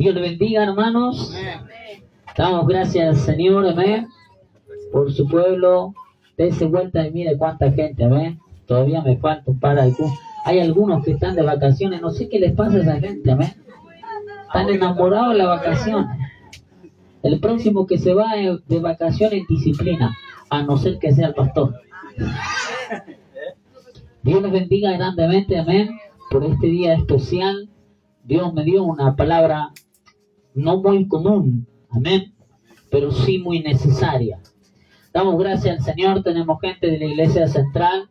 Dios le bendiga, hermanos. Damos gracias al Señor, amén, por su pueblo. Dese vuelta y mire cuánta gente, amén. Todavía me falta un par de algunos. Hay algunos que están de vacaciones, no sé qué les pasa a esa gente, amén. Están enamorados de las vacaciones. El próximo que se va de vacaciones en disciplina, a no ser que sea el pastor. Dios les bendiga grandemente, amén, por este día especial. Dios me dio una palabra no muy común, amén, pero sí muy necesaria. Damos gracias al Señor. Tenemos gente de la iglesia central.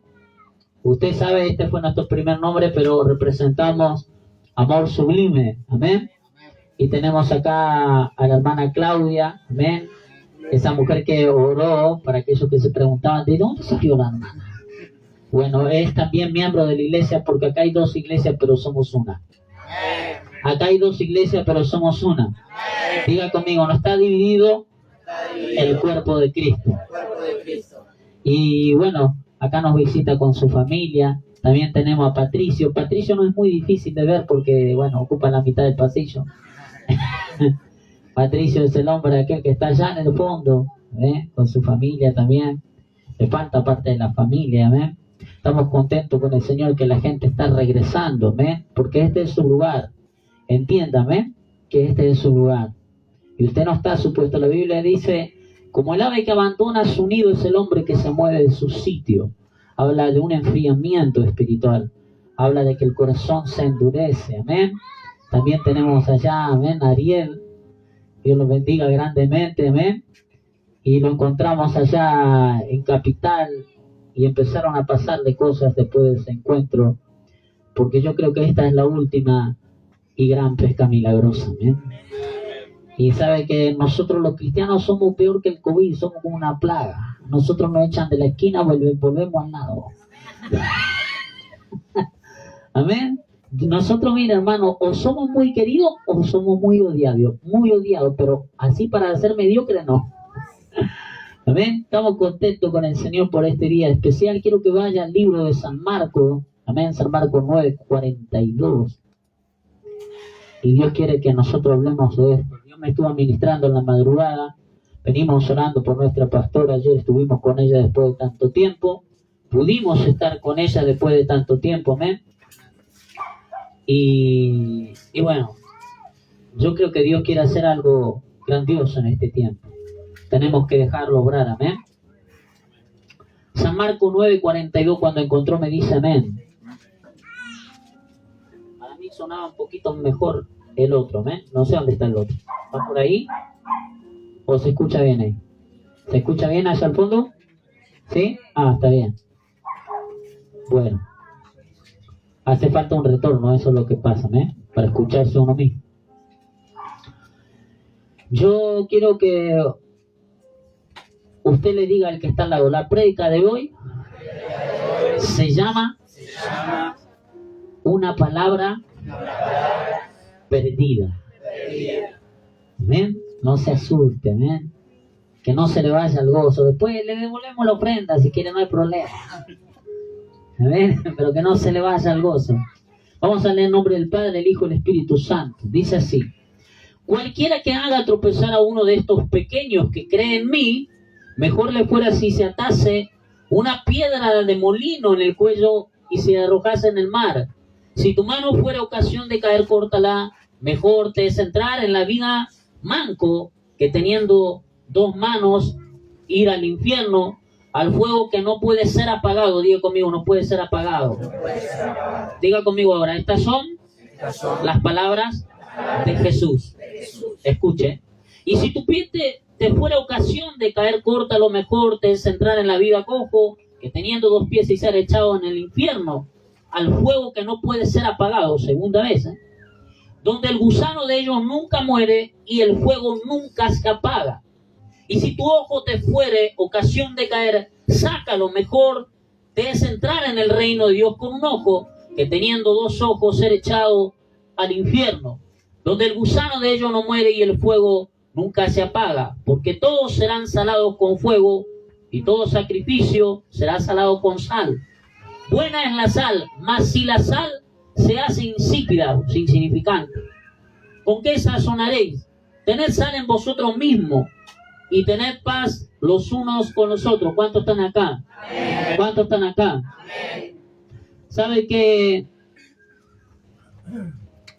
Usted sabe, este fue nuestro primer nombre, pero representamos Amor Sublime, amén. Y tenemos acá a la hermana Claudia, amén, esa mujer que oró para aquellos que se preguntaban, ¿de dónde salió la hermana? Bueno, es también miembro de la iglesia, porque acá hay dos iglesias, pero somos una. Acá hay dos iglesias, pero somos una. Diga conmigo, no está dividido el cuerpo de Cristo. Y bueno, acá nos visita con su familia. También tenemos a Patricio. Patricio no es muy difícil de ver porque, bueno, ocupa la mitad del pasillo. Patricio es el hombre aquel que está allá en el fondo, con su familia también. Le falta parte de la familia, amén. Estamos contentos con el Señor que la gente está regresando, amén, porque este es su lugar. Entiéndame que este es su lugar. Y usted no está supuesto. La Biblia dice, como el ave que abandona su nido es el hombre que se mueve de su sitio. Habla de un enfriamiento espiritual. Habla de que el corazón se endurece, amén. También tenemos allá, amén, a Ariel. Dios lo bendiga grandemente, amén. Y lo encontramos allá en Capital. Y empezaron a pasarle cosas después de ese encuentro. Porque yo creo que esta es la última y gran pesca milagrosa, amén. Y sabe que nosotros los cristianos somos peor que el COVID, somos como una plaga. Nosotros nos echan de la esquina, volvemos al lado. Amén. Nosotros, mira, hermano, o somos muy queridos o somos muy odiados, pero así para ser mediocre no. Amén. Estamos contentos con el Señor por este día especial. Quiero que vaya al libro de San Marcos, amén, San Marcos 9:42. Y Dios quiere que nosotros hablemos de esto. Dios me estuvo ministrando en la madrugada. Venimos orando por nuestra pastora. Ayer estuvimos con ella después de tanto tiempo. Pudimos estar con ella después de tanto tiempo, amén. Y bueno, yo creo que Dios quiere hacer algo grandioso en este tiempo. Tenemos que dejarlo obrar, amén. San Marcos 9:42, cuando encontró me dice amén. Para mí sonaba un poquito mejor el otro, amén. No sé dónde está el otro. ¿Va por ahí? ¿O se escucha bien ahí? ¿Se escucha bien allá al fondo? ¿Sí? Ah, está bien. Bueno. Hace falta un retorno, eso es lo que pasa, ¿eh? Para escucharse uno mismo. Yo quiero que usted le diga al que está al lado, la prédica de hoy se llama una palabra perdida. ¿Amén? No se asuste, amén. Que no se le vaya el gozo. Después le devolvemos la ofrenda, si quiere no hay problema. Amén. Pero que no se le vaya el gozo. Vamos a leer en nombre del Padre, el Hijo y el Espíritu Santo. Dice así: cualquiera que haga tropezar a uno de estos pequeños que cree en mí, mejor le fuera si se atase una piedra de molino en el cuello y se arrojase en el mar. Si tu mano fuera ocasión de caer, córtala. Mejor te es entrar en la vida manco que teniendo dos manos ir al infierno, al fuego que no puede ser apagado. Diga conmigo, no puede ser apagado. Diga conmigo ahora, estas son las palabras de Jesús. Escuche. Y si tu pie te fuera ocasión de caer, corta, lo mejor te es entrar en la vida cojo que teniendo dos pies y ser echado en el infierno, al fuego que no puede ser apagado. Segunda vez, donde el gusano de ellos nunca muere y el fuego nunca se apaga. Y si tu ojo te fuere ocasión de caer, sácalo. Mejor te es entrar en el reino de Dios con un ojo que teniendo dos ojos ser echado al infierno, donde el gusano de ellos no muere y el fuego nunca se apaga, porque todos serán salados con fuego y todo sacrificio será salado con sal. Buena es la sal, mas si la sal se hace insípida, insignificante, ¿Con qué sazonaréis? Tened sal en vosotros mismos y tened paz los unos con los otros. ¿Cuántos están acá? Amén. ¿Cuántos están acá? Amén. ¿Sabe que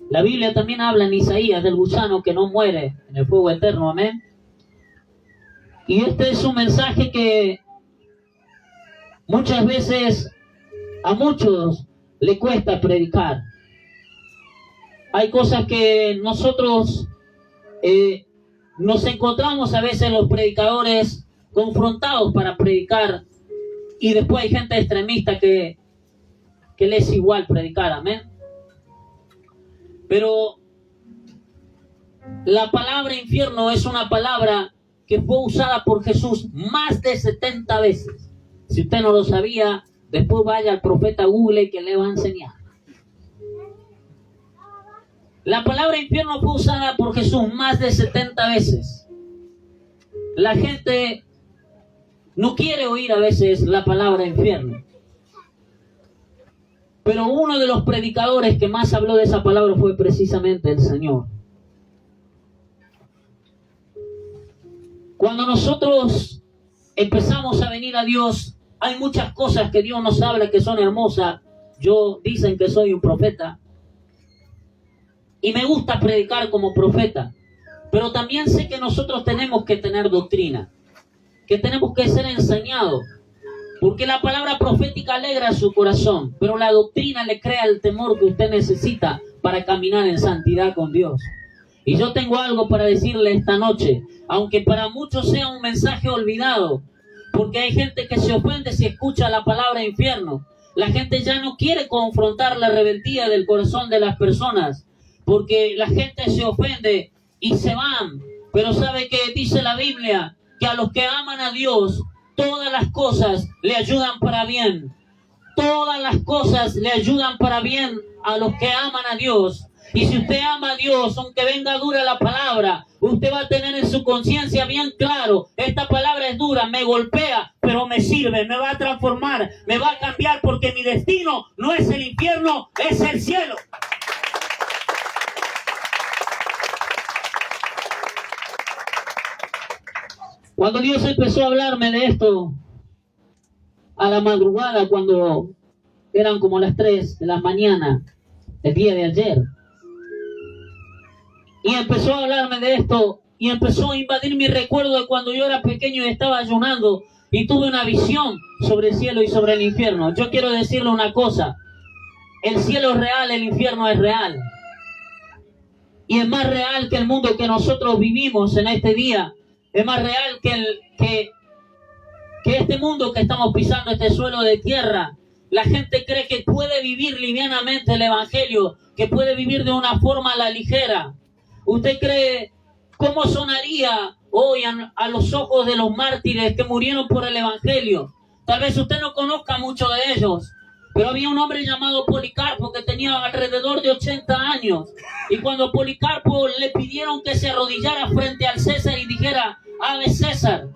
la Biblia también habla en Isaías del gusano que no muere en el fuego eterno? Amén. Y este es un mensaje que muchas veces a muchos le cuesta predicar. Hay cosas que nosotros nos encontramos a veces los predicadores confrontados para predicar, y después hay gente extremista que le es igual predicar, amén. Pero la palabra infierno es una palabra que fue usada por Jesús más de 70 veces. Si usted no lo sabía, después vaya al profeta Google que le va a enseñar. La palabra infierno fue usada por Jesús más de 70 veces. La gente no quiere oír a veces la palabra infierno. Pero uno de los predicadores que más habló de esa palabra fue precisamente el Señor. Cuando nosotros empezamos a venir a Dios, hay muchas cosas que Dios nos habla que son hermosas. Dicen que soy un profeta. Y me gusta predicar como profeta. Pero también sé que nosotros tenemos que tener doctrina. Que tenemos que ser enseñados. Porque la palabra profética alegra su corazón. Pero la doctrina le crea el temor que usted necesita para caminar en santidad con Dios. Y yo tengo algo para decirle esta noche. Aunque para muchos sea un mensaje olvidado. Porque hay gente que se ofende si escucha la palabra infierno. La gente ya no quiere confrontar la rebeldía del corazón de las personas. Porque la gente se ofende y se van. Pero ¿sabe qué dice la Biblia? Que a los que aman a Dios, todas las cosas le ayudan para bien. Todas las cosas le ayudan para bien a los que aman a Dios. Y si usted ama a Dios, aunque venga dura la palabra, usted va a tener en su conciencia bien claro, esta palabra es dura, me golpea, pero me sirve, me va a transformar, me va a cambiar, porque mi destino no es el infierno, es el cielo. Cuando Dios empezó a hablarme de esto, a la madrugada, cuando eran como las 3 de la mañana, el día de ayer, y empezó a hablarme de esto, y empezó a invadir mi recuerdo de cuando yo era pequeño y estaba ayunando, y tuve una visión sobre el cielo y sobre el infierno. Yo quiero decirle una cosa, el cielo es real, el infierno es real, y es más real que el mundo que nosotros vivimos en este día. Es más real que este mundo que estamos pisando, este suelo de tierra. La gente cree que puede vivir livianamente el evangelio, que puede vivir de una forma a la ligera. ¿Usted cree cómo sonaría hoy a los ojos de los mártires que murieron por el evangelio? Tal vez usted no conozca mucho de ellos, pero había un hombre llamado Policarpo que tenía alrededor de 80 años. Y cuando Policarpo le pidieron que se arrodillara frente al César y dijera, Ave César,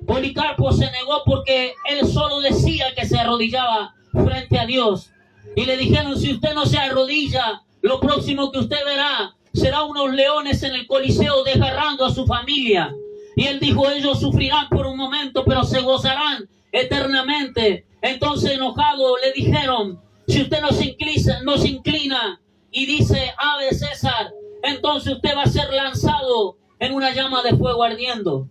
Policarpo se negó porque él solo decía que se arrodillaba frente a Dios. Y le dijeron, si usted no se arrodilla, lo próximo que usted verá será unos leones en el Coliseo desgarrando a su familia. Y él dijo, ellos sufrirán por un momento, pero se gozarán eternamente. Entonces, enojado, le dijeron, si usted no se inclina y dice, Ave César, entonces usted va a ser lanzado en una llama de fuego ardiendo.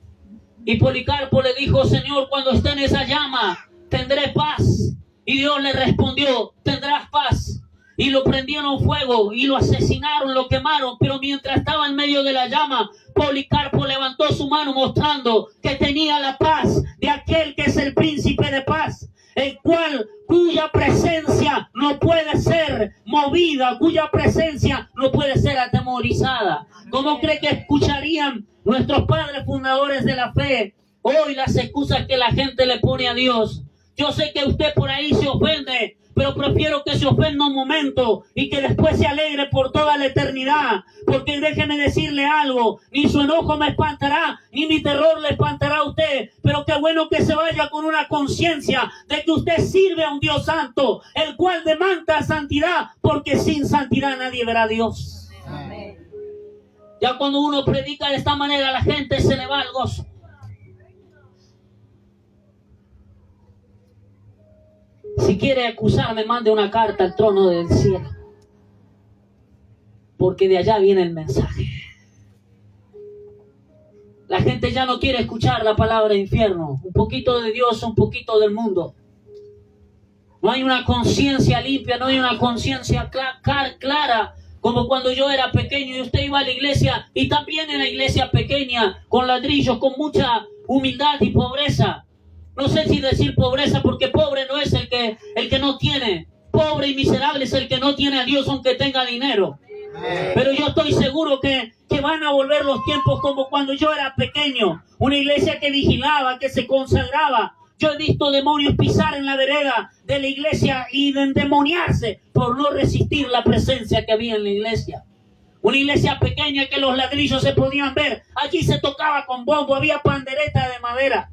Y Policarpo le dijo, Señor, cuando esté en esa llama, tendré paz. Y Dios le respondió, tendrás paz. Y lo prendieron fuego y lo asesinaron, lo quemaron. Pero mientras estaba en medio de la llama, Policarpo levantó su mano mostrando que tenía la paz de aquel que es el príncipe de paz, cuya presencia no puede ser movida, cuya presencia no puede ser atemorizada. ¿Cómo cree que escucharían nuestros padres fundadores de la fe hoy las excusas que la gente le pone a Dios? Yo sé que usted por ahí se ofende, pero prefiero que se ofenda un momento y que después se alegre por toda la eternidad. Porque déjeme decirle algo, ni su enojo me espantará, ni mi terror le espantará a usted. Pero qué bueno que se vaya con una conciencia de que usted sirve a un Dios santo, el cual demanda santidad, porque sin santidad nadie verá a Dios. Amén. Ya cuando uno predica de esta manera, a la gente se le va el gozo. Si quiere acusarme, mande una carta al trono del cielo, porque de allá viene el mensaje. La gente ya no quiere escuchar la palabra infierno. Un poquito de Dios, un poquito del mundo. No hay una conciencia limpia, no hay una conciencia clara, como cuando yo era pequeño y usted iba a la iglesia, y también en la iglesia pequeña, con ladrillos, con mucha humildad y pobreza. No sé si decir pobreza, porque pobre no es el que no tiene. Pobre y miserable es el que no tiene a Dios aunque tenga dinero. Pero yo estoy seguro que van a volver los tiempos como cuando yo era pequeño. Una iglesia que vigilaba, que se consagraba. Yo he visto demonios pisar en la vereda de la iglesia y endemoniarse por no resistir la presencia que había en la iglesia. Una iglesia pequeña que los ladrillos se podían ver. Allí se tocaba con bombo, había pandereta de madera.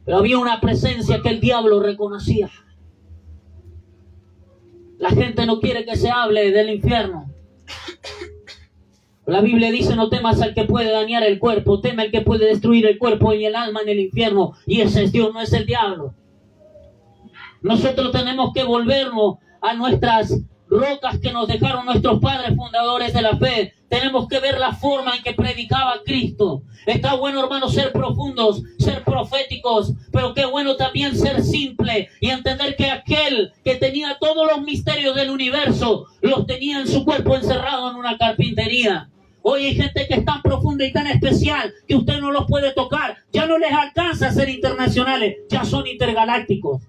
Pero había una presencia que el diablo reconocía. La gente no quiere que se hable del infierno. La Biblia dice: no temas al que puede dañar el cuerpo, teme al que puede destruir el cuerpo y el alma en el infierno. Y ese es Dios, no es el diablo. Nosotros tenemos que volvernos a nuestras rocas que nos dejaron nuestros padres fundadores de la fe. Tenemos que ver la forma en que predicaba Cristo. Está bueno, hermanos, ser profundos, ser proféticos, pero qué bueno también ser simple y entender que aquel que tenía todos los misterios del universo los tenía en su cuerpo encerrado en una carpintería. Hoy hay gente que es tan profunda y tan especial que usted no los puede tocar. Ya no les alcanza a ser internacionales, ya son intergalácticos.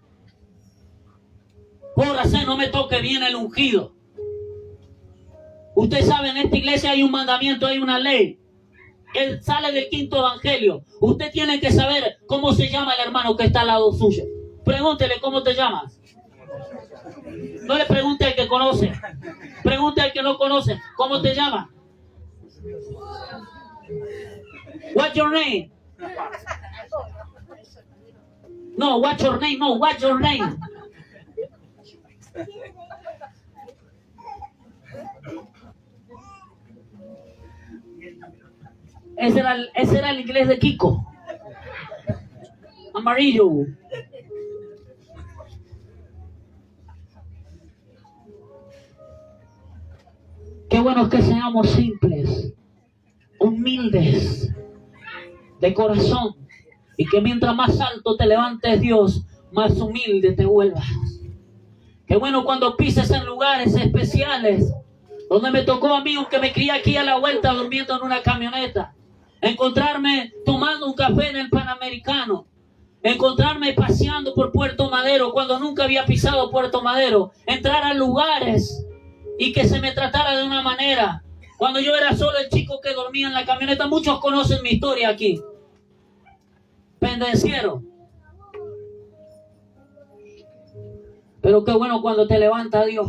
Córrase, no me toque bien el ungido. Usted sabe, en esta iglesia hay un mandamiento, hay una ley. Él sale del quinto evangelio. Usted tiene que saber cómo se llama el hermano que está al lado suyo. Pregúntele cómo te llamas. No le pregunte al que conoce. Pregunte al que no conoce. ¿Cómo te llamas? What's your name? No, what's your name? No, what's your name? Ese era el inglés de Kiko. Amarillo. Qué bueno es que seamos simples, humildes, de corazón. Y que mientras más alto te levantes, Dios, más humilde te vuelvas. Qué bueno cuando pises en lugares especiales, donde me tocó a mí, aunque me crié aquí a la vuelta durmiendo en una camioneta, encontrarme tomando un café en el Panamericano, encontrarme paseando por Puerto Madero cuando nunca había pisado Puerto Madero, entrar a lugares y que se me tratara de una manera. Cuando yo era solo el chico que dormía en la camioneta, muchos conocen mi historia aquí. Pendenciero. Pero qué bueno cuando te levanta Dios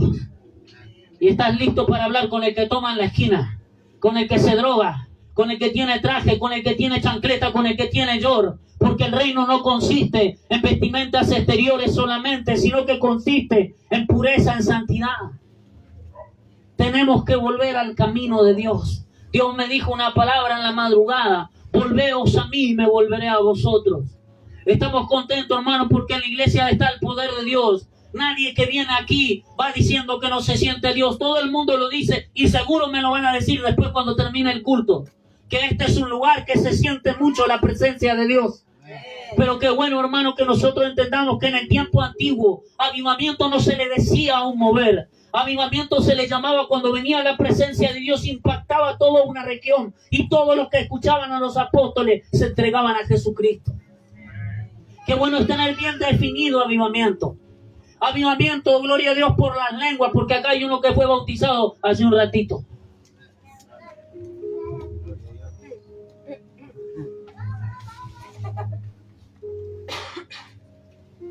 y estás listo para hablar con el que toma en la esquina, con el que se droga, con el que tiene traje, con el que tiene chancleta, con el que tiene yor. Porque el reino no consiste en vestimentas exteriores solamente, sino que consiste en pureza, en santidad. Tenemos que volver al camino de Dios. Dios me dijo una palabra en la madrugada: volveos a mí y me volveré a vosotros. Estamos contentos, hermanos, porque en la iglesia está el poder de Dios. Nadie que viene aquí va diciendo que no se siente Dios. Todo el mundo lo dice y seguro me lo van a decir después cuando termine el culto, que este es un lugar que se siente mucho la presencia de Dios. Pero qué bueno, hermano, que nosotros entendamos que en el tiempo antiguo avivamiento no se le decía a un mover. Avivamiento se le llamaba cuando venía la presencia de Dios, impactaba toda una región y todos los que escuchaban a los apóstoles se entregaban a Jesucristo. Qué bueno es tener bien definido avivamiento. Avivamiento, gloria a Dios por las lenguas, porque acá hay uno que fue bautizado hace un ratito.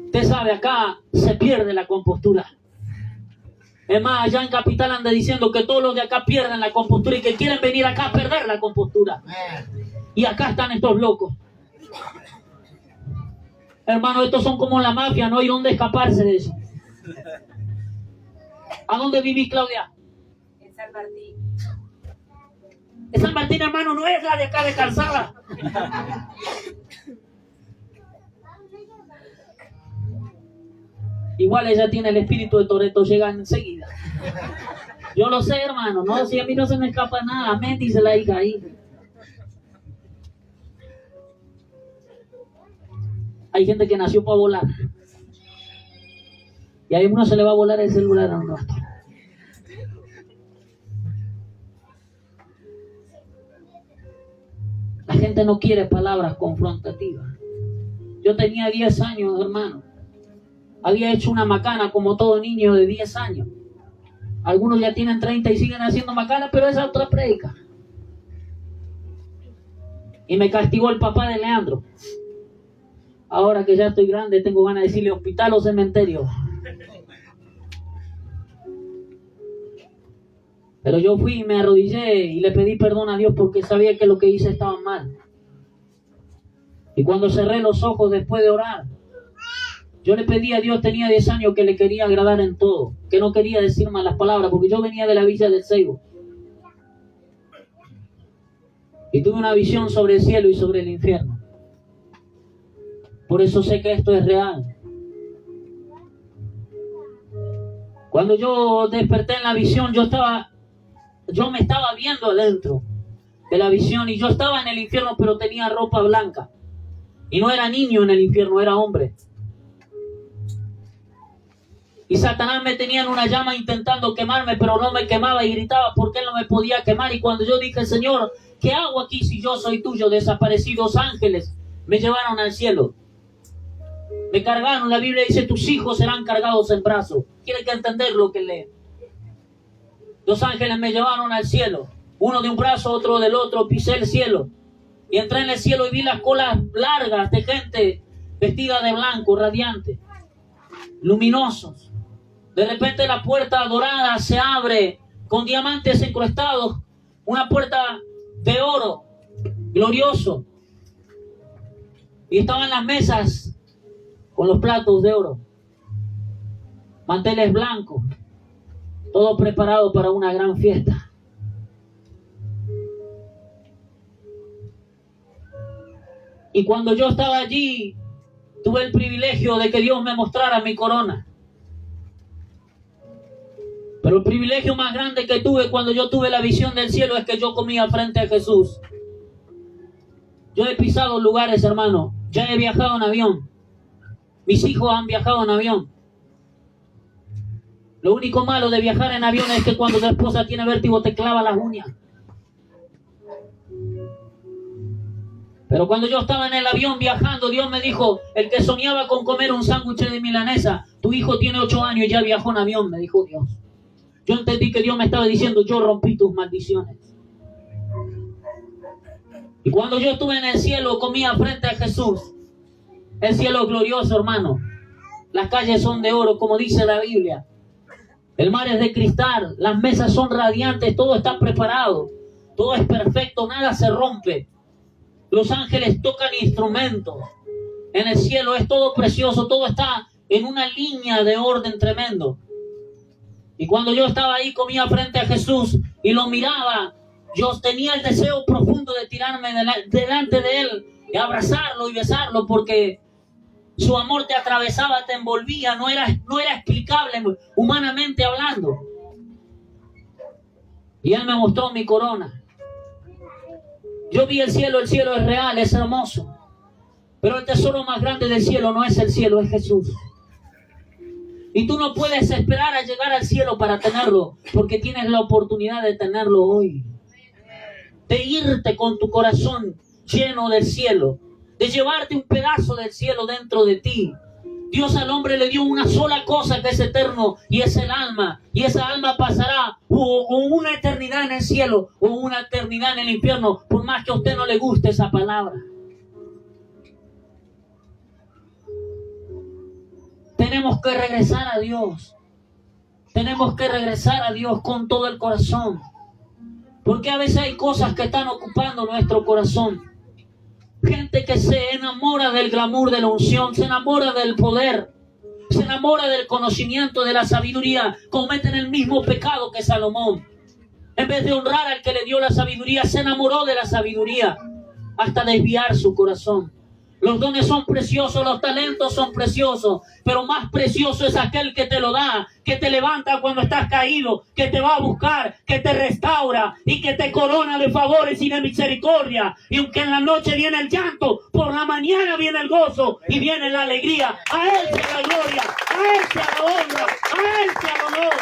Usted sabe, acá se pierde la compostura. Es más, allá en Capital anda diciendo que todos los de acá pierden la compostura y que quieren venir acá a perder la compostura. Y acá están estos locos. Hermano, estos son como la mafia, no hay dónde escaparse de eso. ¿A dónde vivís, Claudia? En San Martín. Esa Martina, hermano, no es la de acá de Calzada. Igual ella tiene el espíritu de Toretto, llega enseguida. Yo lo sé, hermano, no, si a mí no se me escapa nada, amén, dice la hija ahí. Hay gente que nació para volar. Y a uno se le va a volar el celular a un rato. La gente no quiere palabras confrontativas. Yo tenía 10 años, hermano. Había hecho una macana como todo niño de 10 años. Algunos ya tienen 30 y siguen haciendo macana, pero esa es otra predica. Y me castigó el papá de Leandro. Ahora que ya estoy grande, tengo ganas de decirle hospital o cementerio. Pero yo fui y me arrodillé y le pedí perdón a Dios porque sabía que lo que hice estaba mal. Y cuando cerré los ojos después de orar, yo le pedí a Dios, tenía 10 años, que le quería agradar en todo, que no quería decir malas palabras, porque yo venía de la Villa del Ceibo. Y tuve una visión sobre el cielo y sobre el infierno. Por eso sé que esto es real. Cuando yo desperté en la visión, yo me estaba viendo adentro de la visión y yo estaba en el infierno, pero tenía ropa blanca. Y no era niño en el infierno, era hombre. Y Satanás me tenía en una llama intentando quemarme, pero no me quemaba y gritaba porque él no me podía quemar. Y cuando yo dije, Señor, ¿qué hago aquí si yo soy tuyo? Desaparecidos ángeles me llevaron al cielo. Me cargaron, la Biblia dice, tus hijos serán cargados en brazos. Tienen que entender lo que lee. Los ángeles me llevaron al cielo. Uno de un brazo, otro del otro. Pisé el cielo. Y entré en el cielo y vi las colas largas de gente vestida de blanco, radiante, luminosos. De repente la puerta dorada se abre con diamantes incrustados. Una puerta de oro, glorioso. Y estaban las mesas con los platos de oro. Manteles blancos. Todo preparado para una gran fiesta. Y cuando yo estaba allí, tuve el privilegio de que Dios me mostrara mi corona. Pero el privilegio más grande que tuve cuando yo tuve la visión del cielo es que yo comía frente a Jesús. Yo he pisado lugares, hermano. Ya he viajado en avión. Mis hijos han viajado en avión. Lo único malo de viajar en avión es que cuando tu esposa tiene vértigo te clava las uñas. Pero cuando yo estaba en el avión viajando, Dios me dijo, el que soñaba con comer un sándwich de milanesa, tu hijo tiene 8 años y ya viajó en avión, me dijo Dios. Yo entendí que Dios me estaba diciendo, yo rompí tus maldiciones. Y cuando yo estuve en el cielo, comía frente a Jesús. El cielo es glorioso, hermano. Las calles son de oro, como dice la Biblia. El mar es de cristal, las mesas son radiantes, todo está preparado. Todo es perfecto, nada se rompe. Los ángeles tocan instrumentos. En el cielo es todo precioso, todo está en una línea de orden tremendo. Y cuando yo estaba ahí, comía frente a Jesús y lo miraba, yo tenía el deseo profundo de tirarme delante de él y abrazarlo y besarlo, porque su amor te atravesaba, te envolvía, no era explicable humanamente hablando. Y él me mostró mi corona. Yo vi el cielo es real, es hermoso. Pero el tesoro más grande del cielo no es el cielo, es Jesús. Y tú no puedes esperar a llegar al cielo para tenerlo, porque tienes la oportunidad de tenerlo hoy. De irte con tu corazón lleno del cielo, de llevarte un pedazo del cielo dentro de ti. Dios al hombre le dio una sola cosa que es eterno, y es el alma. Y esa alma pasará o una eternidad en el cielo o una eternidad en el infierno, por más que a usted no le guste esa palabra. Tenemos que regresar a Dios. Tenemos que regresar a Dios con todo el corazón. Porque a veces hay cosas que están ocupando nuestro corazón. Gente que se enamora del glamour de la unción, se enamora del poder, se enamora del conocimiento, de la sabiduría, cometen el mismo pecado que Salomón. En vez de honrar al que le dio la sabiduría, se enamoró de la sabiduría hasta desviar su corazón. Los dones son preciosos, los talentos son preciosos, pero más precioso es aquel que te lo da, que te levanta cuando estás caído, que te va a buscar, que te restaura y que te corona de favores y de misericordia. Y aunque en la noche viene el llanto, por la mañana viene el gozo y viene la alegría. A Él sea la gloria, a Él sea la honra, a Él sea el honor.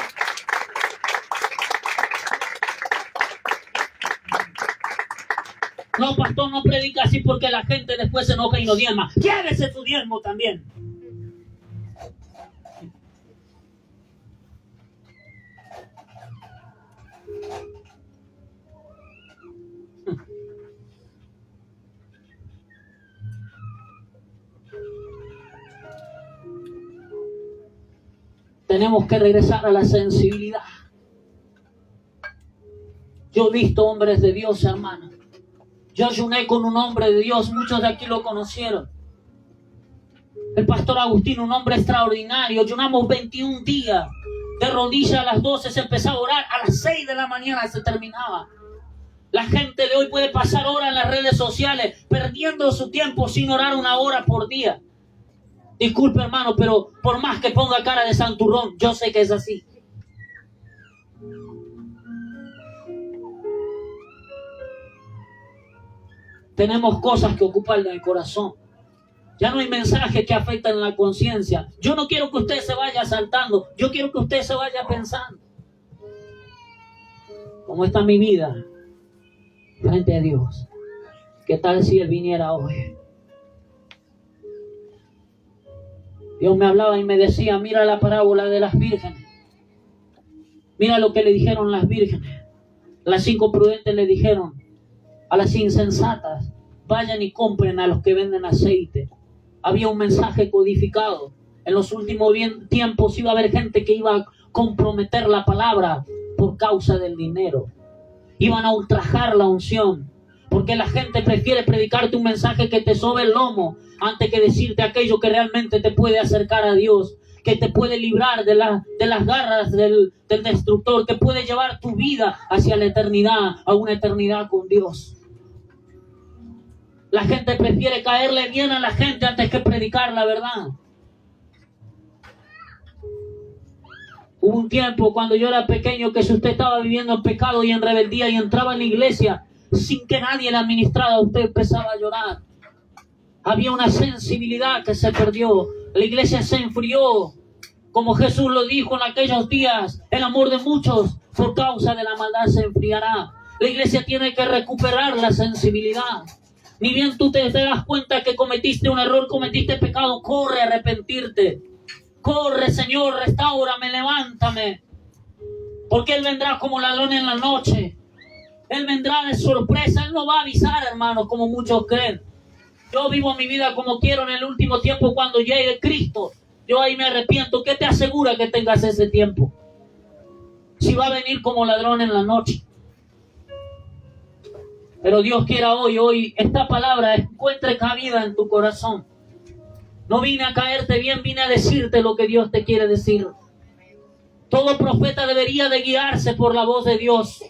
No, pastor, no predica así porque la gente después se enoja y no diezma. Llévese su diezmo también. Tenemos que regresar a la sensibilidad. Yo he visto hombres de Dios, hermano. Yo ayuné con un hombre de Dios, muchos de aquí lo conocieron. El pastor Agustín, un hombre extraordinario. Ayunamos 21 días. De rodillas a las 12 se empezaba a orar, a las 6 de la mañana se terminaba. La gente de hoy puede pasar horas en las redes sociales, perdiendo su tiempo sin orar 1 hora por día. Disculpe, hermano, pero por más que ponga cara de santurrón, yo sé que es así. Tenemos cosas que ocupan el corazón. Ya no hay mensajes que afectan la conciencia. Yo no quiero que usted se vaya saltando. Yo quiero que usted se vaya pensando. ¿Cómo está mi vida frente a Dios? ¿Qué tal si Él viniera hoy? Dios me hablaba y me decía, mira la parábola de las vírgenes. Mira lo que le dijeron las vírgenes. Las 5 prudentes le dijeron a las insensatas, vayan y compren a los que venden aceite. Había un mensaje codificado. En los últimos tiempos iba a haber gente que iba a comprometer la palabra por causa del dinero. Iban a ultrajar la unción, porque la gente prefiere predicarte un mensaje que te sobe el lomo antes que decirte aquello que realmente te puede acercar a Dios, que te puede librar de las garras del destructor, que puede llevar tu vida hacia la eternidad, a una eternidad con Dios. La gente prefiere caerle bien a la gente antes que predicar la verdad. Hubo un tiempo cuando yo era pequeño que si usted estaba viviendo en pecado y en rebeldía y entraba en la iglesia sin que nadie le administrara, usted empezaba a llorar. Había una sensibilidad que se perdió. La iglesia se enfrió. Como Jesús lo dijo en aquellos días, el amor de muchos por causa de la maldad se enfriará. La iglesia tiene que recuperar la sensibilidad. Ni bien tú te das cuenta que cometiste un error, cometiste pecado, corre a arrepentirte. Corre, Señor, restáurame, levántame. Porque Él vendrá como ladrón en la noche. Él vendrá de sorpresa. Él no va a avisar, hermanos, como muchos creen. Yo vivo mi vida como quiero en el último tiempo cuando llegue Cristo. Yo ahí me arrepiento. ¿Qué te asegura que tengas ese tiempo? Si va a venir como ladrón en la noche. Pero Dios quiera hoy esta palabra encuentre cabida en tu corazón. No vine a caerte bien, vine a decirte lo que Dios te quiere decir. Todo profeta debería de guiarse por la voz de Dios.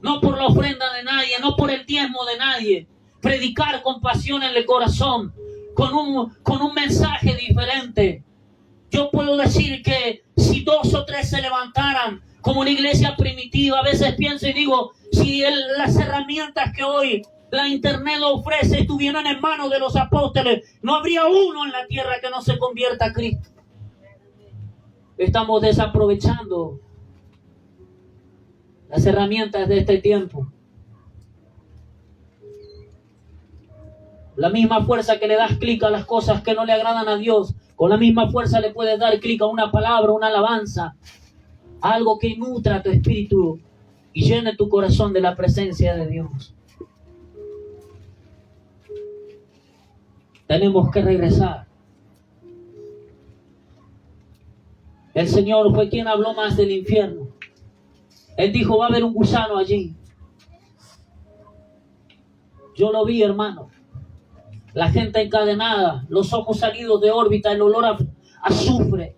No por la ofrenda de nadie, no por el diezmo de nadie. Predicar con pasión en el corazón, con un mensaje diferente. Yo puedo decir que si 2 o 3 se levantaran como una iglesia primitiva, a veces pienso y digo, si las herramientas que hoy la internet ofrece estuvieran en manos de los apóstoles, no habría uno en la tierra que no se convierta a Cristo. Estamos desaprovechando las herramientas de este tiempo. La misma fuerza que le das clic a las cosas que no le agradan a Dios, con la misma fuerza le puedes dar clic a una palabra, una alabanza, algo que nutra tu espíritu y llene tu corazón de la presencia de Dios. Tenemos que regresar. El Señor fue quien habló más del infierno. Él dijo, va a haber un gusano allí. Yo lo vi, hermano. La gente encadenada, los ojos salidos de órbita, el olor a azufre.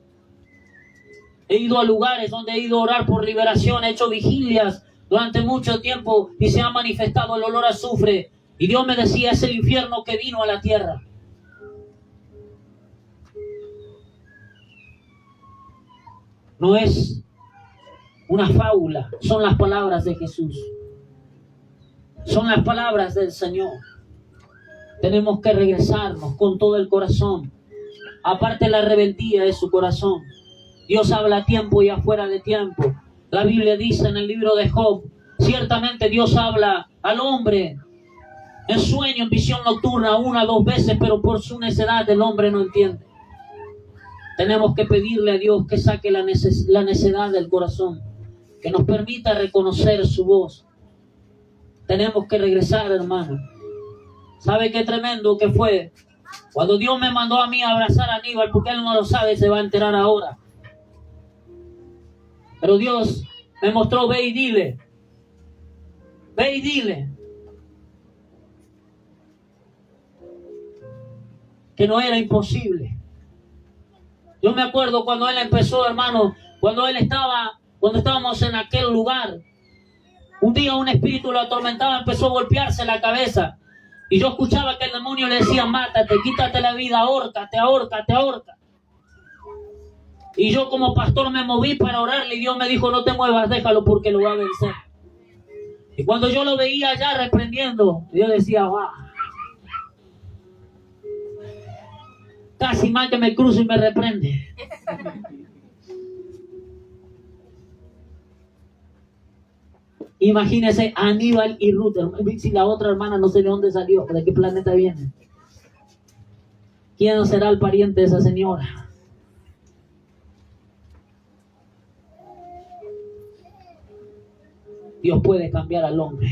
He ido a lugares donde he ido a orar por liberación, he hecho vigilias durante mucho tiempo y se ha manifestado el olor a azufre. Y Dios me decía, es el infierno que vino a la tierra. No es una fábula, son las palabras de Jesús. Son las palabras del Señor. Tenemos que regresarnos con todo el corazón. Aparte la rebeldía de su corazón. Dios habla a tiempo y afuera de tiempo. La Biblia dice en el libro de Job, ciertamente Dios habla al hombre en sueño, en visión nocturna, 1 o 2 veces, pero por su necedad el hombre no entiende. Tenemos que pedirle a Dios que saque la necedad del corazón, que nos permita reconocer su voz. Tenemos que regresar, hermano. ¿Sabe qué tremendo que fue? Cuando Dios me mandó a mí a abrazar a Aníbal, porque él no lo sabe, se va a enterar ahora. Pero Dios me mostró, ve y dile. Ve y dile. Que no era imposible. Yo me acuerdo cuando él empezó, hermano, cuando estábamos en aquel lugar. Un día un espíritu lo atormentaba, empezó a golpearse la cabeza. Y yo escuchaba que el demonio le decía, mátate, quítate la vida, ahórcate, ahórcate, ahórcate. Y yo como pastor me moví para orarle y Dios me dijo, no te muevas, déjalo porque lo va a vencer. Y cuando yo lo veía allá reprendiendo, yo decía, wow. Casi más que me cruzo y me reprende. Imagínese Aníbal y Ruth. Si la otra hermana no sé de dónde salió, de qué planeta viene. ¿Quién será el pariente de esa señora? Dios puede cambiar al hombre.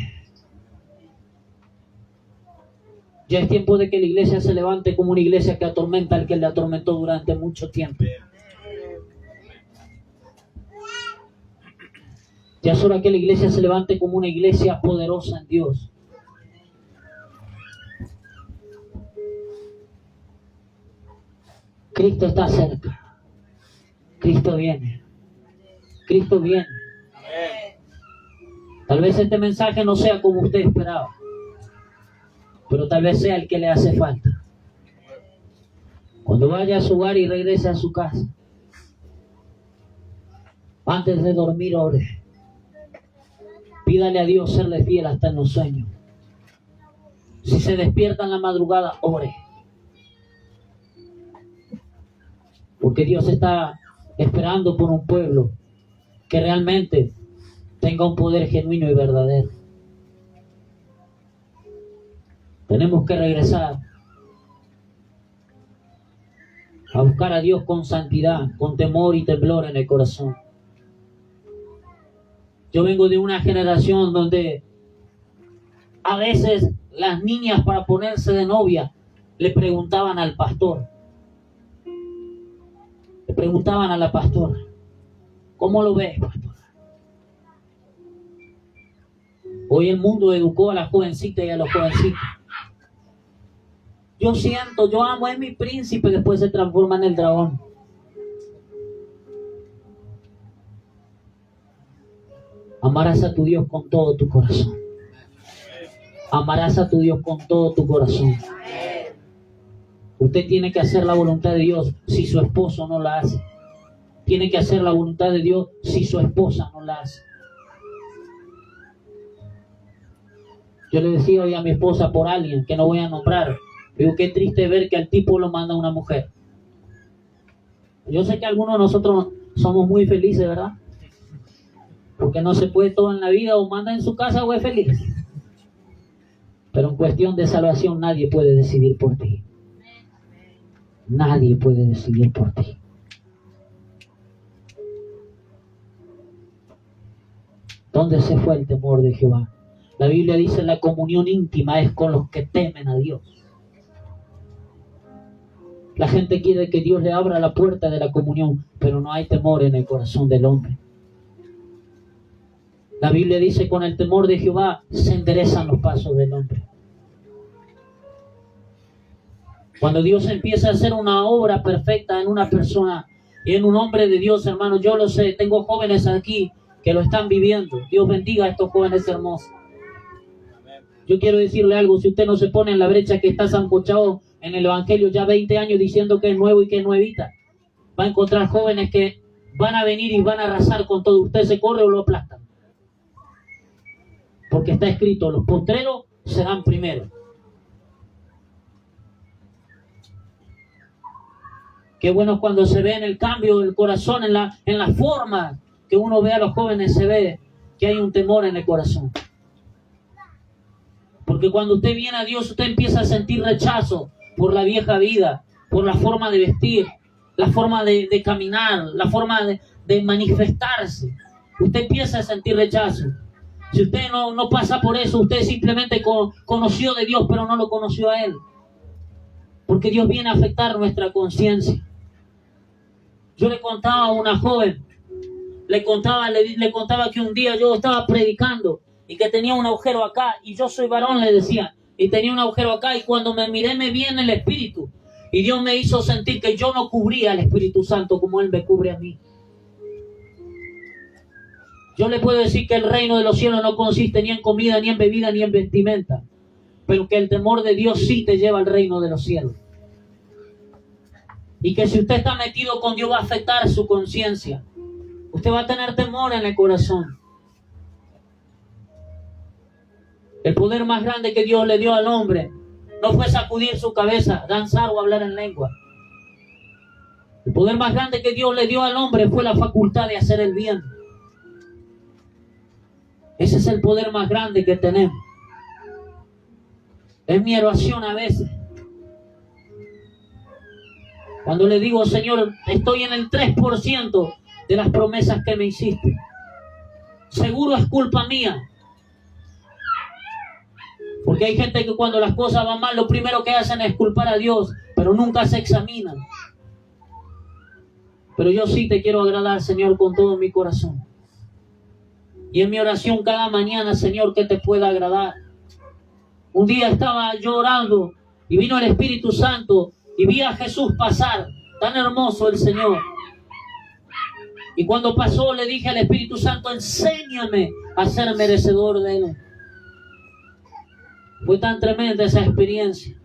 Ya es tiempo de que la iglesia se levante como una iglesia que atormenta al que le atormentó durante mucho tiempo. Ya es hora que la iglesia se levante como una iglesia poderosa en Dios. Cristo está cerca. Cristo viene. Cristo viene. Tal vez este mensaje no sea como usted esperaba, pero tal vez sea el que le hace falta. Cuando vaya a su hogar y regrese a su casa, antes de dormir, ore. Pídale a Dios serle fiel hasta en los sueños. Si se despierta en la madrugada, ore. Porque Dios está esperando por un pueblo que realmente tenga un poder genuino y verdadero. Tenemos que regresar a buscar a Dios con santidad, con temor y temblor en el corazón. Yo vengo de una generación donde a veces las niñas para ponerse de novia le preguntaban al pastor. Le preguntaban a la pastora, ¿cómo lo ves, pastora? Hoy el mundo educó a la jovencita y a los jovencitos. Yo siento, yo amo, es mi príncipe, después se transforma en el dragón. Amarás a tu Dios con todo tu corazón. Amarás a tu Dios con todo tu corazón. Usted tiene que hacer la voluntad de Dios si su esposo no la hace. Tiene que hacer la voluntad de Dios si su esposa no la hace. Yo le decía hoy a mi esposa por alguien que no voy a nombrar. Digo, qué triste ver que al tipo lo manda una mujer. Yo sé que algunos de nosotros somos muy felices, ¿verdad? Porque no se puede todo en la vida, o manda en su casa o es feliz. Pero en cuestión de salvación nadie puede decidir por ti. Nadie puede decidir por ti. ¿Dónde se fue el temor de Jehová? La Biblia dice la comunión íntima es con los que temen a Dios. La gente quiere que Dios le abra la puerta de la comunión, pero no hay temor en el corazón del hombre. La Biblia dice, con el temor de Jehová se enderezan los pasos del hombre. Cuando Dios empieza a hacer una obra perfecta en una persona y en un hombre de Dios, hermano, yo lo sé, tengo jóvenes aquí que lo están viviendo. Dios bendiga a estos jóvenes hermosos. Yo quiero decirle algo, si usted no se pone en la brecha que está sancochado en el evangelio ya 20 años diciendo que es nuevo y que es nuevita, va a encontrar jóvenes que van a venir y van a arrasar con todo. Usted se corre o lo aplastan. Porque está escrito, los postreros serán primero. Qué bueno cuando se ve en el cambio del corazón, en la forma que uno ve a los jóvenes, se ve que hay un temor en el corazón. Porque cuando usted viene a Dios, usted empieza a sentir rechazo por la vieja vida, por la forma de vestir, la forma de caminar, la forma de manifestarse. Usted empieza a sentir rechazo. Si usted no pasa por eso, usted simplemente conoció de Dios, pero no lo conoció a Él. Porque Dios viene a afectar nuestra conciencia. Yo le contaba a una joven, le contaba que un día yo estaba predicando y que tenía un agujero acá, y yo soy varón, le decía, y tenía un agujero acá, y cuando me miré me vi en el Espíritu, y Dios me hizo sentir que yo no cubría al Espíritu Santo como Él me cubre a mí. Yo le puedo decir que el reino de los cielos no consiste ni en comida, ni en bebida, ni en vestimenta, pero que el temor de Dios sí te lleva al reino de los cielos. Y que si usted está metido con Dios va a afectar su conciencia. Usted va a tener temor en el corazón. El poder más grande que Dios le dio al hombre no fue sacudir su cabeza, danzar o hablar en lengua. El poder más grande que Dios le dio al hombre fue la facultad de hacer el bien. Ese es el poder más grande que tenemos. Es mi oración a veces. Cuando le digo, Señor, estoy en el 3% de las promesas que me hiciste. Seguro es culpa mía. Porque hay gente que cuando las cosas van mal, lo primero que hacen es culpar a Dios, pero nunca se examinan. Pero yo sí te quiero agradar, Señor, con todo mi corazón. Y en mi oración cada mañana, Señor, que te pueda agradar. Un día estaba yo orando y vino el Espíritu Santo y vi a Jesús pasar. Tan hermoso el Señor. Y cuando pasó le dije al Espíritu Santo, enséñame a ser merecedor de Él. Fue tan tremenda esa experiencia.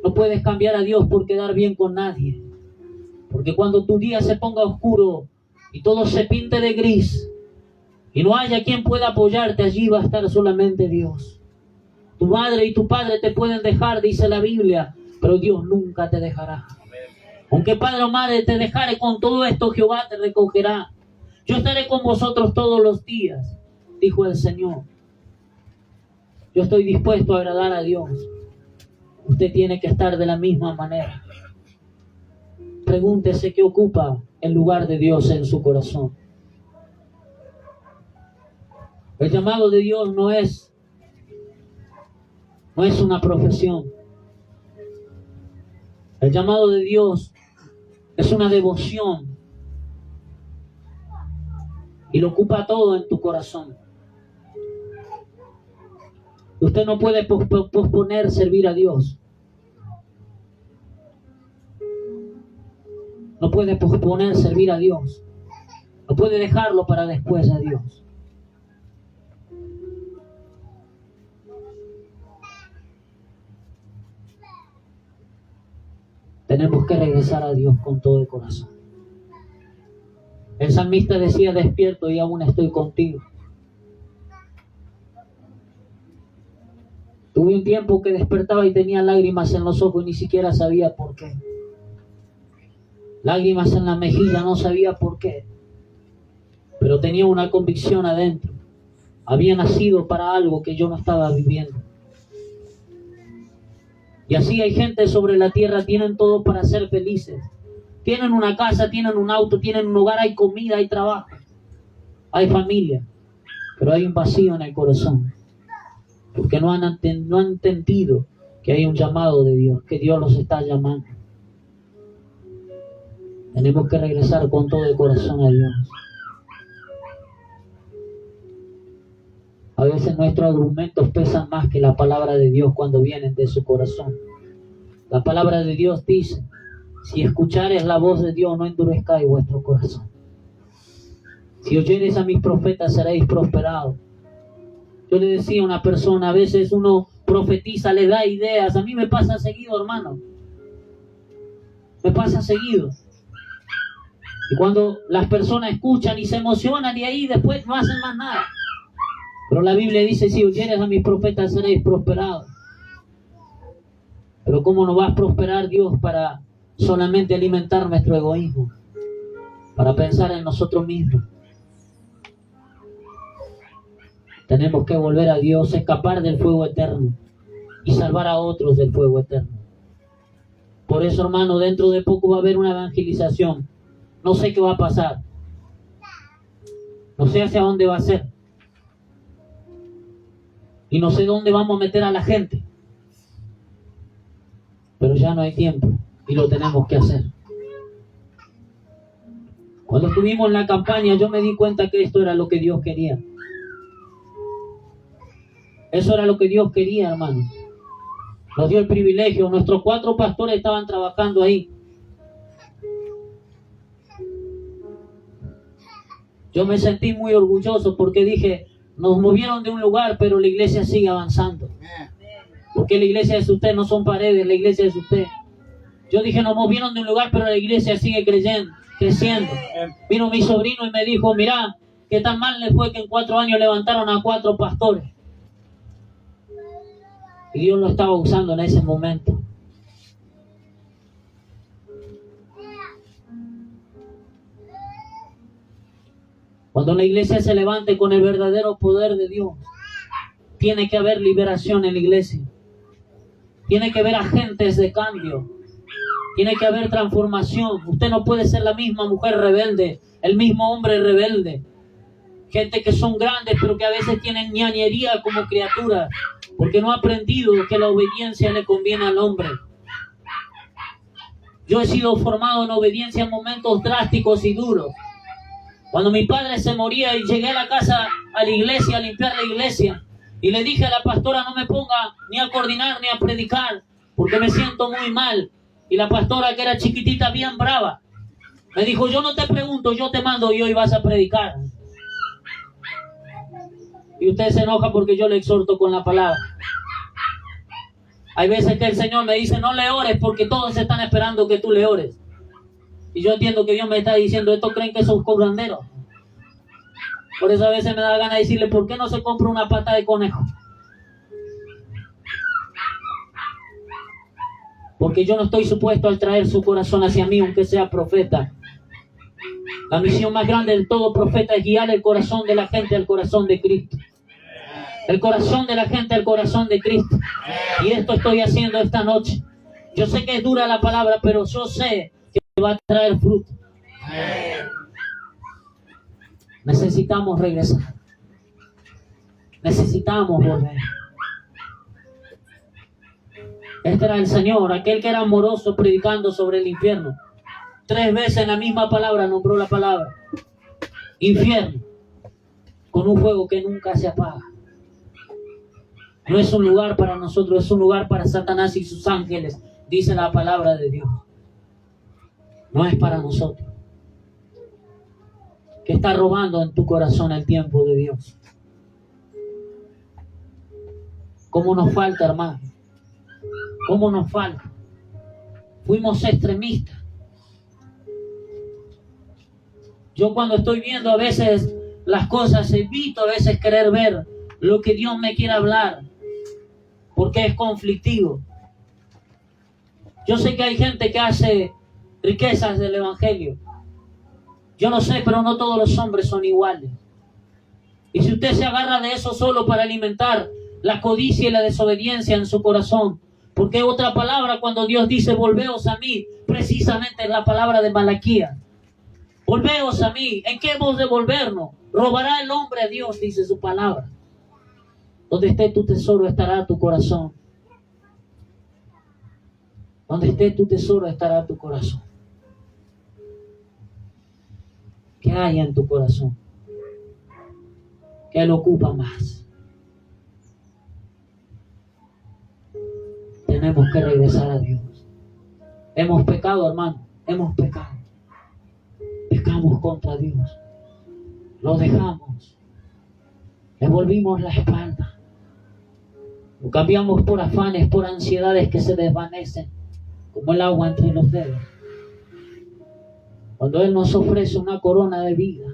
No puedes cambiar a Dios por quedar bien con nadie. Porque cuando tu día se ponga oscuro y todo se pinte de gris y no haya quien pueda apoyarte, allí va a estar solamente Dios. Tu madre y tu padre te pueden dejar, dice la Biblia, pero Dios nunca te dejará. Aunque padre o madre te dejare, con todo esto Jehová te recogerá. Yo estaré con vosotros todos los días, dijo el Señor. Yo estoy dispuesto a agradar a Dios. Usted tiene que estar de la misma manera. Pregúntese qué ocupa el lugar de Dios en su corazón. El llamado de Dios no es una profesión. El llamado de Dios es una devoción. Y lo ocupa todo en tu corazón. Usted no puede posponer servir a Dios. No puede posponer servir a Dios. No puede dejarlo para después a Dios. Tenemos que regresar a Dios con todo el corazón. El salmista decía, despierto y aún estoy contigo. Tuve un tiempo que despertaba y tenía lágrimas en los ojos y ni siquiera sabía por qué. Lágrimas en la mejilla, no sabía por qué. Pero tenía una convicción adentro. Había nacido para algo que yo no estaba viviendo. Y así hay gente sobre la tierra, tienen todo para ser felices. Tienen una casa, tienen un auto, tienen un hogar, hay comida, hay trabajo, hay familia. Pero hay un vacío en el corazón. Porque no han entendido que hay un llamado de Dios, que Dios los está llamando. Tenemos que regresar con todo el corazón a Dios. A veces nuestros argumentos pesan más que la palabra de Dios cuando vienen de su corazón. La palabra de Dios dice Si escuchares la voz de Dios, no endurezcáis vuestro corazón. Si oyeres a mis profetas, seréis prosperados. Yo le decía a una persona, a veces uno profetiza, le da ideas. A mí me pasa seguido, hermano. Me pasa seguido. Y cuando las personas escuchan y se emocionan y ahí después no hacen más nada. Pero la Biblia dice, si oyeres a mis profetas, seréis prosperados. Pero ¿cómo no va a prosperar Dios para solamente alimentar nuestro egoísmo? Para pensar en nosotros mismos. Tenemos que volver a Dios, escapar del fuego eterno y salvar a otros del fuego eterno. Por eso, hermano, dentro de poco va a haber una evangelización. No sé qué va a pasar. No sé hacia dónde va a ser. Y no sé dónde vamos a meter a la gente. Pero ya no hay tiempo y lo tenemos que hacer. Cuando estuvimos en la campaña, yo me di cuenta que esto era lo que Dios quería. Eso era lo que Dios quería, hermano. Nos dio el privilegio. Nuestros 4 pastores estaban trabajando ahí. Yo me sentí muy orgulloso porque dije, nos movieron de un lugar, pero la iglesia sigue avanzando. Porque la iglesia es usted, no son paredes, la iglesia es usted. Yo dije, nos movieron de un lugar, pero la iglesia sigue creciendo. Vino mi sobrino y me dijo, mira, qué tan mal le fue que en 4 años levantaron a 4 pastores. Y Dios lo estaba usando en ese momento. Cuando la iglesia se levante con el verdadero poder de Dios, tiene que haber liberación en la iglesia. Tiene que haber agentes de cambio. Tiene que haber transformación. Usted no puede ser la misma mujer rebelde, el mismo hombre rebelde. Gente que son grandes, pero que a veces tienen ñañería como criaturas, porque no ha aprendido que la obediencia le conviene al hombre. Yo he sido formado en obediencia en momentos drásticos y duros. Cuando mi padre se moría y llegué a la casa, a la iglesia, a limpiar la iglesia, y le dije a la pastora, no me ponga ni a coordinar ni a predicar, porque me siento muy mal. Y la pastora, que era chiquitita, bien brava, me dijo, yo no te pregunto, yo te mando y hoy vas a predicar. Y usted se enoja porque yo le exhorto con la palabra. Hay veces que el Señor me dice, no le ores porque todos están esperando que tú le ores. Y yo entiendo que Dios me está diciendo, estos creen que son cobranderos. Por eso a veces me da ganas de decirle, ¿por qué no se compra una pata de conejo? Porque yo no estoy supuesto a traer su corazón hacia mí, aunque sea profeta. La misión más grande de todo profeta es guiar el corazón de la gente al corazón de Cristo. El corazón de la gente al corazón de Cristo. Y esto estoy haciendo esta noche. Yo sé que es dura la palabra, pero yo sé que va a traer fruto. Necesitamos regresar. Necesitamos volver. Este era el Señor, aquel que era amoroso predicando sobre el infierno. 3 veces en la misma palabra nombró la palabra infierno, con un fuego que nunca se apaga. No es un lugar para nosotros, es un lugar para Satanás y sus ángeles, dice la palabra de Dios. No es para nosotros. ¿Qué está robando en tu corazón el tiempo de Dios? ¿Cómo nos falta, hermano? ¿Cómo nos falta? Fuimos extremistas. Yo cuando estoy viendo a veces las cosas, evito a veces querer ver lo que Dios me quiere hablar, porque es conflictivo. Yo sé que hay gente que hace riquezas del evangelio. Yo no sé, pero no todos los hombres son iguales. Y si usted se agarra de eso solo para alimentar la codicia y la desobediencia en su corazón, porque otra palabra cuando Dios dice volveos a mí, precisamente es la palabra de Malaquías. Volveos a mí. ¿En qué hemos de volvernos? Robará el hombre a Dios, dice su palabra. Donde esté tu tesoro estará tu corazón. Donde esté tu tesoro estará tu corazón. ¿Qué hay en tu corazón? ¿Qué lo ocupa más? Tenemos que regresar a Dios. Hemos pecado, hermano, hemos pecado. Pecamos contra Dios. Lo dejamos. Le volvimos la espalda. Lo cambiamos por afanes, por ansiedades que se desvanecen como el agua entre los dedos. Cuando Él nos ofrece una corona de vida,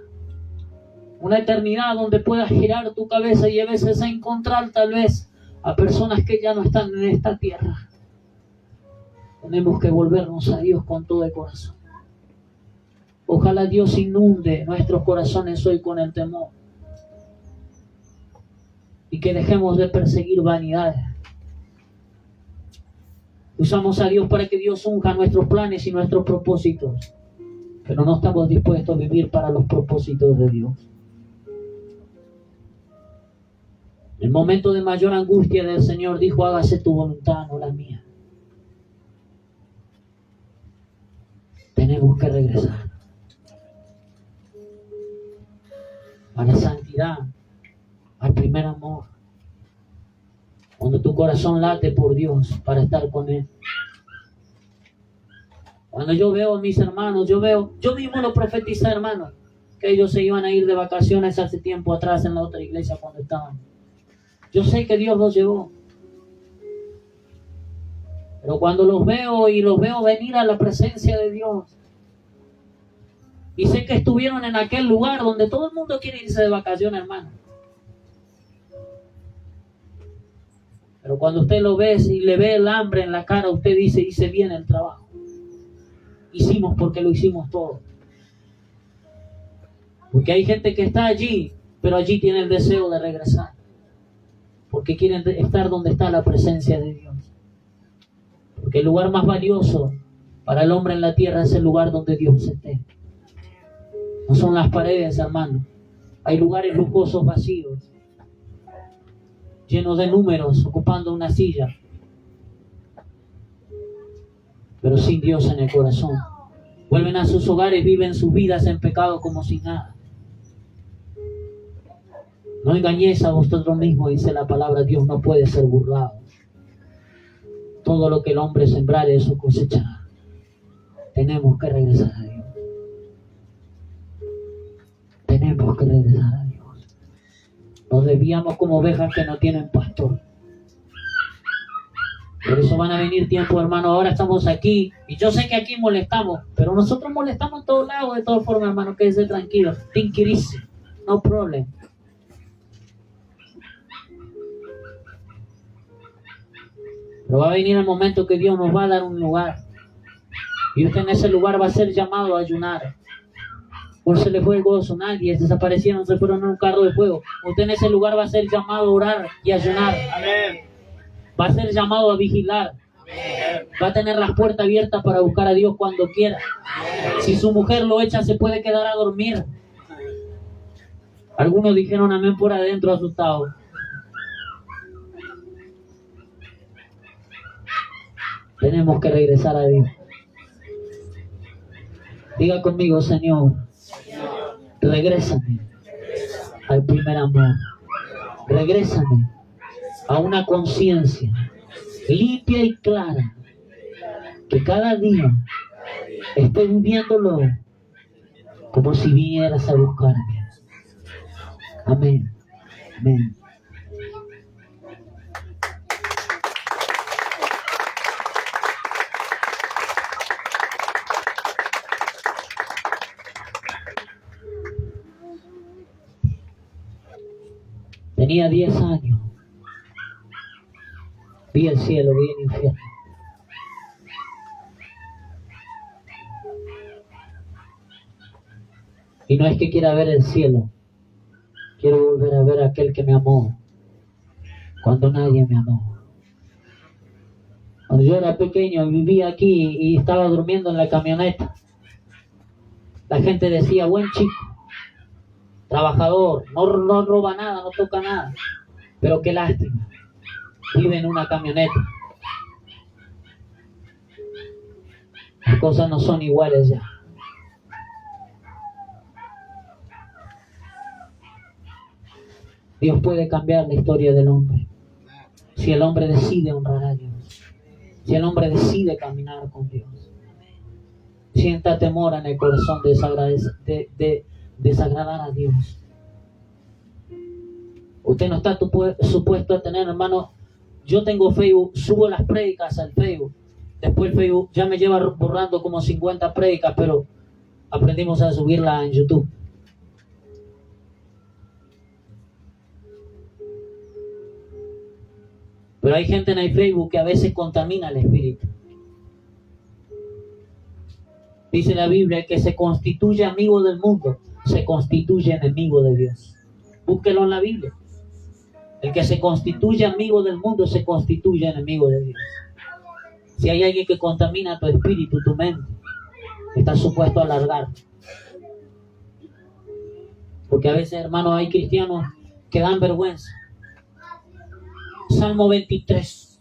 una eternidad donde puedas girar tu cabeza y a veces a encontrar tal vez a personas que ya no están en esta tierra. Tenemos que volvernos a Dios con todo el corazón. Ojalá Dios inunde nuestros corazones hoy con el temor. Y que dejemos de perseguir vanidades. Usamos a Dios para que Dios unja nuestros planes y nuestros propósitos. Pero no estamos dispuestos a vivir para los propósitos de Dios. En el momento de mayor angustia del Señor dijo: hágase tu voluntad, no la mía. Tenemos que regresar a la santidad, al primer amor, cuando tu corazón late por Dios para estar con Él. Cuando yo veo a mis hermanos, yo mismo lo profeticé, hermanos, que ellos se iban a ir de vacaciones hace tiempo atrás en la otra iglesia cuando estaban. Yo sé que Dios los llevó. Pero cuando los veo y los veo venir a la presencia de Dios, y sé que estuvieron en aquel lugar donde todo el mundo quiere irse de vacaciones, hermano. Pero cuando usted lo ve y le ve el hambre en la cara, usted dice: hice bien el trabajo. Hicimos porque lo hicimos todo. Porque hay gente que está allí, pero allí tiene el deseo de regresar. Porque quieren estar donde está la presencia de Dios. Porque el lugar más valioso para el hombre en la tierra es el lugar donde Dios esté. No son las paredes, hermano. Hay lugares lujosos vacíos, llenos de números, ocupando una silla, pero sin Dios en el corazón. Vuelven a sus hogares, viven sus vidas en pecado como si nada. No engañéis a vosotros mismos, dice la palabra. Dios no puede ser burlado. Todo lo que el hombre sembrare, eso cosechará. Tenemos que regresar a Dios. Tenemos que regresar a Dios. Nos desviamos como ovejas que no tienen pastor. Por eso van a venir tiempos, hermano. Ahora estamos aquí, y yo sé que aquí molestamos, pero nosotros molestamos en todos lados. De todas formas, hermano, quédese tranquilo. Think it easy. No problem. Pero va a venir el momento que Dios nos va a dar un lugar, y usted en ese lugar va a ser llamado a ayunar. Por se le fue el gozo, nadie desaparecieron, se fueron en un carro de fuego. Usted en ese lugar va a ser llamado a orar y a ayunar. Amén. Va a ser llamado a vigilar. Amén. Va a tener las puertas abiertas para buscar a Dios cuando quiera. Amén. Si su mujer lo echa, se puede quedar a dormir. Algunos dijeron amén por adentro, asustados. Tenemos que regresar a Dios. Diga conmigo: Señor, regrésame al primer amor. Regrésame a una conciencia limpia y clara, que cada día esté viviéndolo como si vinieras a buscarme. Amén. Amén. Tenía 10 años. Vi el cielo, vi el infierno. Y no es que quiera ver el cielo. Quiero volver a ver a aquel que me amó cuando nadie me amó. Cuando yo era pequeño y vivía aquí y estaba durmiendo en la camioneta, la gente decía: buen chico, trabajador, no roba nada, no toca nada. Pero qué lástima, vive en una camioneta. Las cosas no son iguales ya. Dios puede cambiar la historia del hombre si el hombre decide honrar a Dios, si el hombre decide caminar con Dios. sienta temor en el corazón de desagradar a Dios. Usted no está supuesto a tener, hermano. Yo tengo Facebook, subo las prédicas al Facebook. Después el Facebook ya me lleva borrando como 50 prédicas, pero aprendimos a subirla en YouTube. Pero hay gente en el Facebook que a veces contamina el espíritu. Dice la Biblia, el que se constituye amigo del mundo, se constituye enemigo de Dios. Búsquelo en la Biblia. El que se constituye amigo del mundo, se constituye enemigo de Dios. Si hay alguien que contamina tu espíritu, tu mente, estás supuesto a largar. Porque a veces, hermanos, hay cristianos que dan vergüenza. Salmo 23.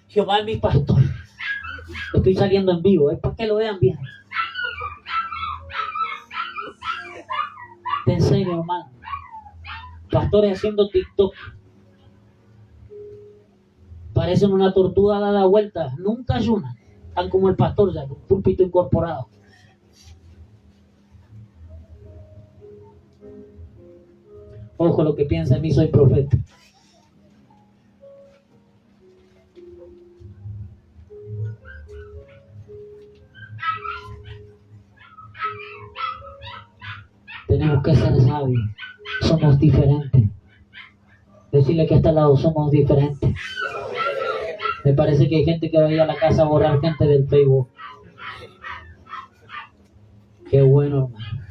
Jehová es mi pastor. Estoy saliendo en vivo, es para que lo vean bien. En serio, hermano. Pastores haciendo TikTok. Parecen una tortuga dada vueltas. Nunca ayunan. Están como el pastor ya, con púlpito incorporado. Ojo lo que piensa de mí, soy profeta. Tenemos que ser sabios. Somos diferentes. Decirle que a este lado somos diferentes. Me parece que hay gente que va a ir a la casa a borrar gente del Facebook. Qué bueno, hermano.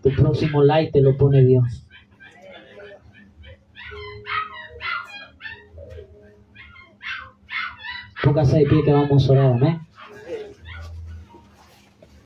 Tu próximo like te lo pone Dios. Póngase de pie que vamos a orar, amén.